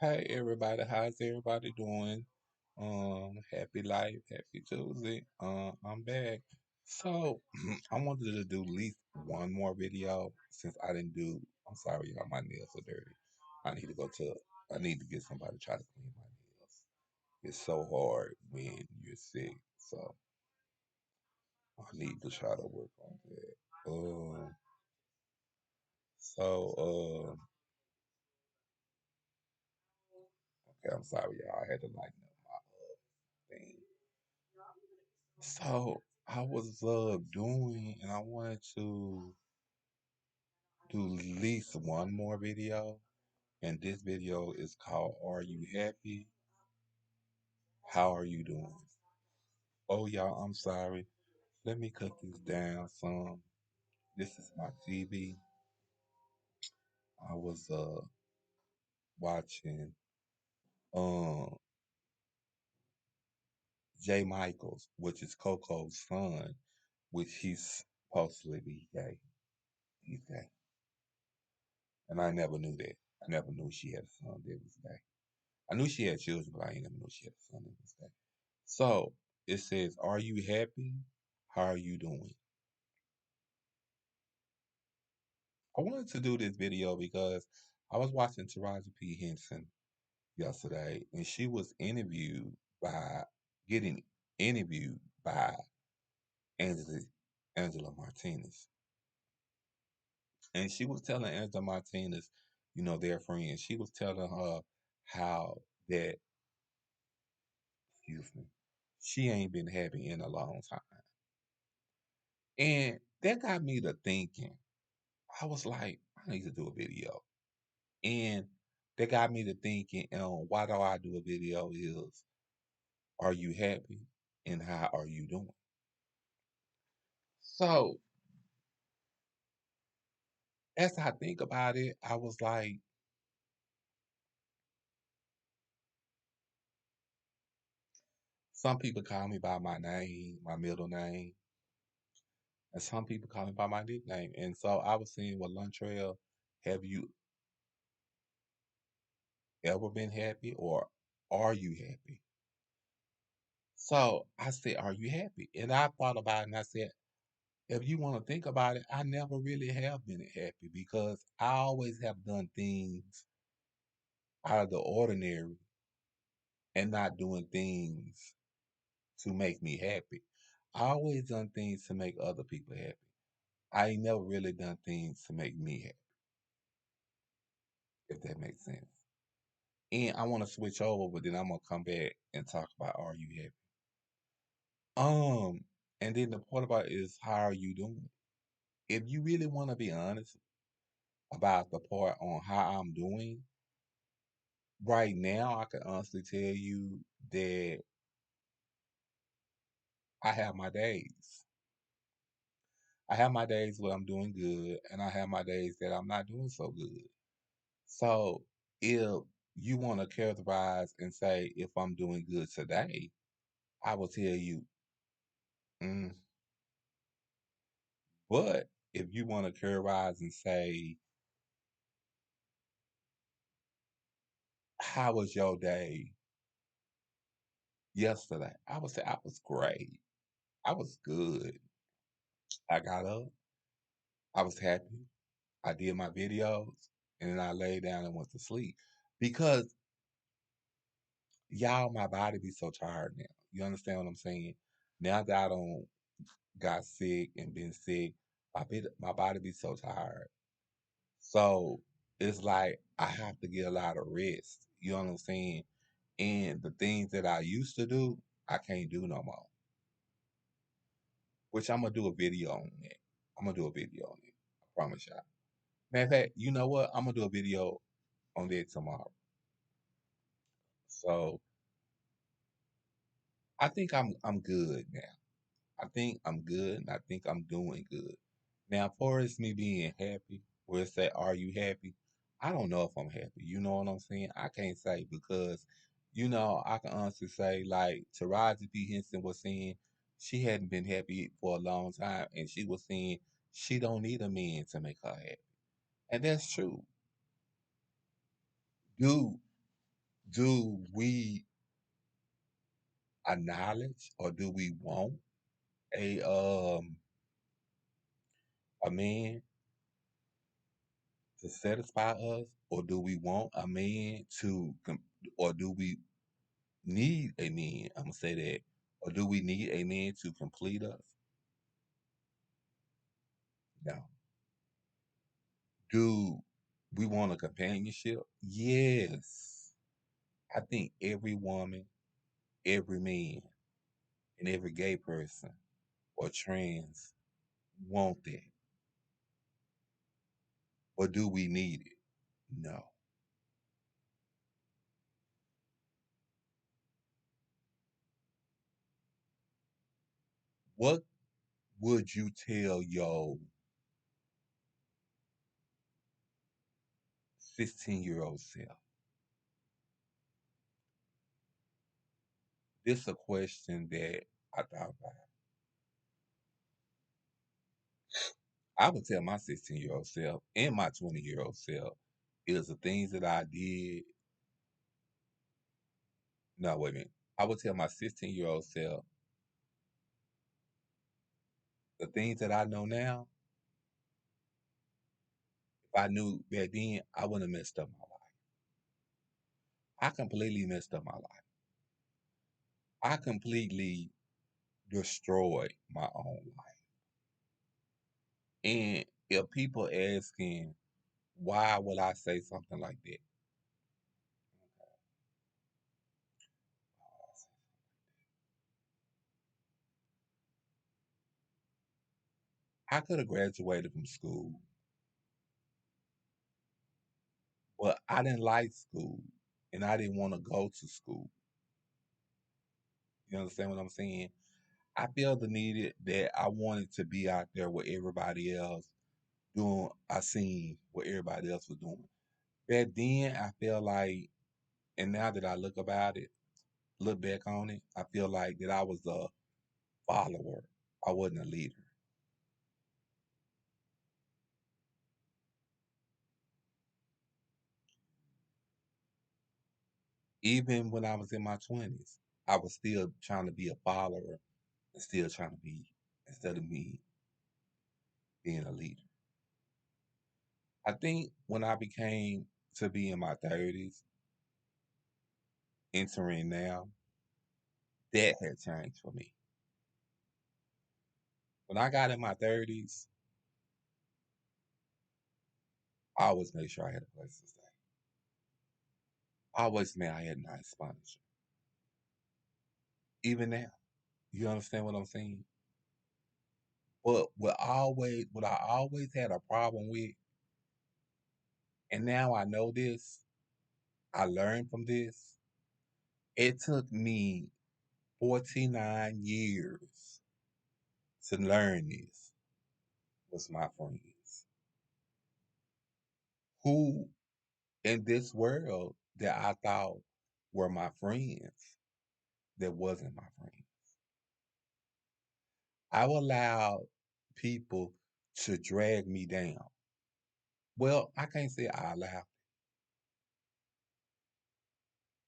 Hey everybody, how's everybody doing? Happy life, happy Tuesday. I'm back. So I wanted to do at least one more video since I didn't do. I'm sorry, y'all, my nails are dirty. I need to go to. I need to get somebody to try to clean my nails. It's so hard when you're sick, so I need to try to work on that. So okay, I'm sorry, y'all. I had to lighten up my thing. So I was doing, and I wanted to do at least one more video, and this video is called "Are You Happy? How are you doing?" Oh, y'all, I'm sorry. Let me cut this down some. This is my TV. I was watching um Jay Michaels, which is Coco's son, which he's supposedly be gay. He's gay, and I never knew that. I never knew she had a son that was gay. I knew she had children, but I ain't never knew she had a son that was gay. So it says, "Are you happy? How are you doing?" I wanted to do this video because I was watching Taraji P. Henson yesterday, and she was by getting interviewed by Angela Angela Martinez, and she was telling Angela Martinez, their friends. She was telling her how that, excuse me, she ain't been happy in a long time. And that got me to thinking. I was like, I need to do a video. And that got me to thinking, why do I do a video is, are you happy? And how are you doing? So as I think about it, I was like, some people call me by my name, my middle name, and some people call me by my nickname. And so I was saying, well, Luntrail, have you ever been happy or are you happy? So I said, are you happy? And I thought about it and I said, if you want to think about it, I never really have been happy because I always have done things out of the ordinary and not doing things to make me happy. I always done things to make other people happy. I ain't never really done things to make me happy, if that makes sense. And I want to switch over, but then I'm gonna come back and talk about are you happy? Um, and then the part about is how are you doing? If you really want to be honest about the part on how I'm doing, right now, I can honestly tell you that I have my days. I have my days where I'm doing good, and I have my days that I'm not doing so good. So if you want to characterize and say if I'm doing good today, I will tell you, mm. But if you want to characterize and say, how was your day yesterday? I would say I was great. I was good. I got up. I was happy. I did my videos, and then I laid down and went to sleep. Because y'all, my body be so tired now. You understand what I'm saying? Now that I don't got sick and been sick, my body be so tired. So it's like I have to get a lot of rest. You know what I'm saying? And the things that I used to do, I can't do no more. Which I'm gonna do a video on it. I'm gonna do a video on it. I promise y'all. Matter of fact, you know what? I'm gonna do a video on that tomorrow. So I think I'm good now. I think I'm good and I think I'm doing good. Now, as far as me being happy, where it say, are you happy? I don't know if I'm happy. You know what I'm saying? I can't say because, I can honestly say, like Taraji P. Henson was saying, she hadn't been happy for a long time, and she was saying she don't need a man to make her happy. And that's true. Dude, Do we acknowledge or do we want a man to satisfy us, or do we want a man or do we need a man? I'm gonna say that, or do we need a man to complete us? No. Do we want a companionship? Yes. I think every woman, every man, and every gay person or trans want that. Or do we need it? No. What would you tell your 16-year-old self? This is a question that I thought about. I would tell my 16-year-old self and my 20-year-old self is the things that I did. No, wait a minute. I would tell my 16-year-old self the things that I know now. If I knew back then, I wouldn't have messed up my life. I completely messed up my life. I completely destroyed my own life. And if people asking, why would I say something like that? I could have graduated from school, but I didn't like school and I didn't want to go to school. You understand what I'm saying? I feel the need that I wanted to be out there with everybody else doing, I seen what everybody else was doing. Back then, I feel like, and now that I look back on it, I feel like that I was a follower. I wasn't a leader. Even when I was in my 20s, I was still trying to be a follower and still trying to be, instead of me being a leader. I think when I became to be in my 30s, entering now, that had changed for me. When I got in my 30s, I always made sure I had a place to stay. I always made I had nice furniture. Even now, you understand what I'm saying? But what I always had a problem with, and now I know this, I learned from this. It took me 49 years to learn this was my friends. Who in this world that I thought were my friends that wasn't my friend. I allowed people to drag me down. Well, I can't say I allowed.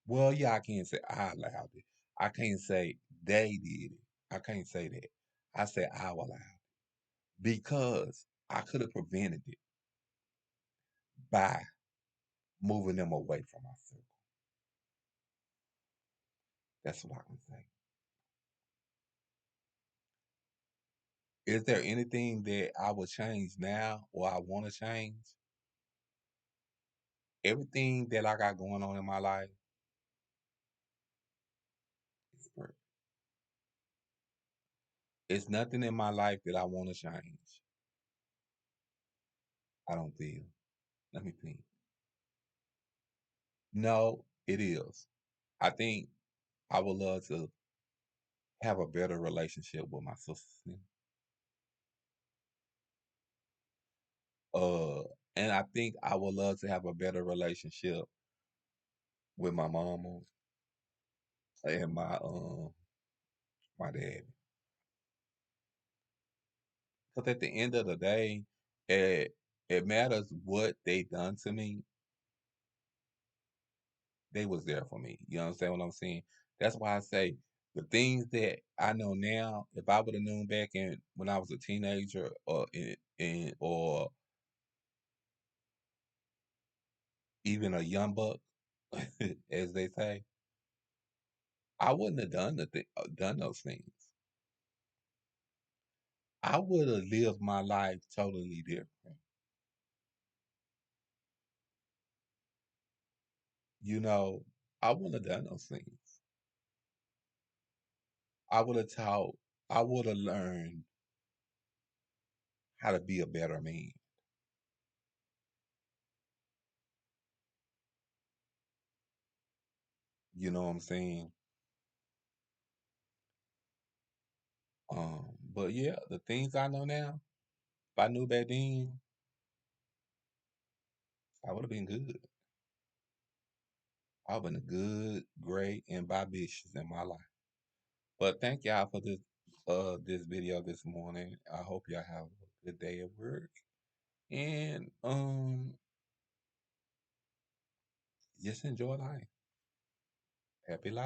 Well, yeah, I can't say I allowed it. I can't say they did it. I can't say that. I say I allowed it because I could have prevented it by moving them away from my circle. That's what I can say. Is there anything that I would change now or I want to change? Everything that I got going on in my life is perfect. It's nothing in my life that I want to change. I don't feel. Let me think. No, it is. I think I would love to have a better relationship with my sister. Uh, and I think I would love to have a better relationship with my mama and my dad. Because at the end of the day, it matters what they done to me. they was there for me. You understand what I'm saying? That's why I say the things that I know now, if I would have known back in when I was a teenager or even a young buck, as they say, I wouldn't have done those things. I would have lived my life totally different. You know, I wouldn't have done those things. I would have taught. I would have learned how to be a better man. You know what I'm saying? But yeah, the things I know now, if I knew back then, I would have been good. I would have been good, great, and ambitious in my life. But thank y'all for this video this morning. I hope y'all have a good day at work. And just enjoy life. Happy life.